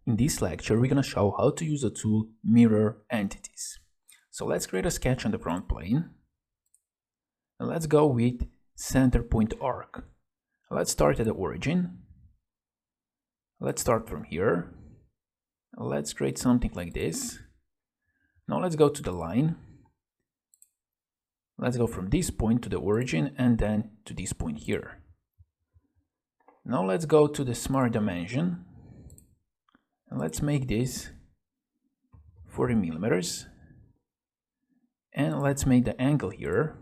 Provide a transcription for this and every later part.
In this lecture, we're going to show how to use the tool Mirror Entities. So let's create a sketch on the front plane. And let's go with center point arc. Let's start at the origin. Let's start from here. Let's create something like this. Now let's go to the line. Let's go from this point to the origin and then to this point here. Now let's go to the smart dimension. And let's make this 40 millimeters. And let's make the angle here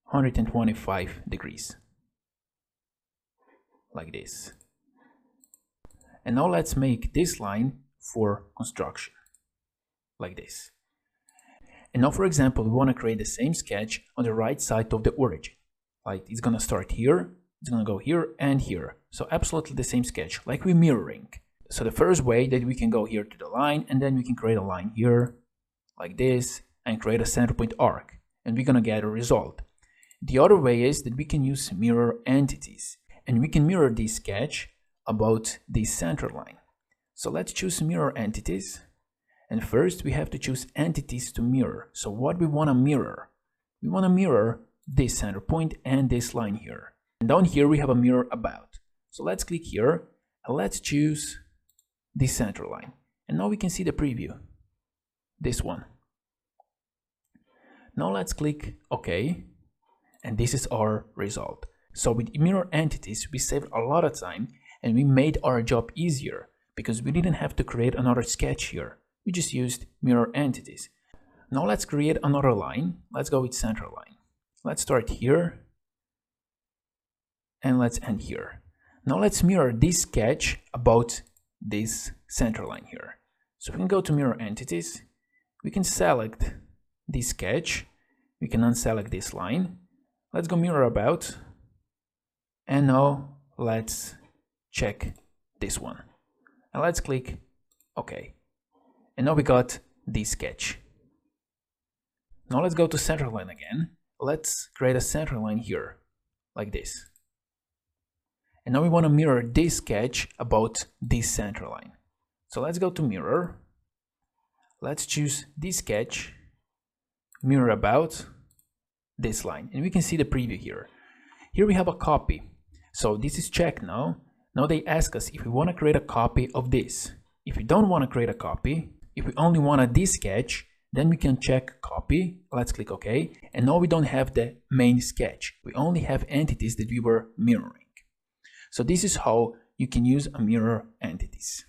125 degrees. Like this. And now let's make this line for construction. Like this. And now, for example, we want to create the same sketch on the right side of the origin. Like it's going to start here, it's going to go here and here. So absolutely the same sketch, like we're mirroring. So the first way that we can go here to the line, and then we can create a line here, like this, and create a center point arc. And we're going to get a result. The other way is that we can use mirror entities. And we can mirror this sketch about this center line. So let's choose mirror entities. And first we have to choose entities to mirror. So what we want to mirror? We want to mirror this center point and this line here. And down here we have a mirror about. So let's click here and let's choose this center line. And now we can see the preview. This one. Now let's click OK. And this is our result. So with mirror entities, we saved a lot of time and we made our job easier because we didn't have to create another sketch here. We just used mirror entities. Now let's create another line. Let's go with center line. Let's start here and let's end here. Now let's mirror this sketch about this center line here. So we can go to mirror entities. We can select this sketch. We can unselect this line. Let's go mirror about. And now let's check this one. And let's click OK. And now we got this sketch. Now let's go to center line again. Let's create a center line here, like this. And now we want to mirror this sketch about this center line. So let's go to mirror. Let's choose this sketch, mirror about this line. And we can see the preview here. Here we have a copy. So this is checked now. Now they ask us if we want to create a copy of this. If we don't want to create a copy, if we only want this sketch, then we can check copy. Let's click OK. And now we don't have the main sketch. We only have entities that we were mirroring. So this is how you can use a mirror entities.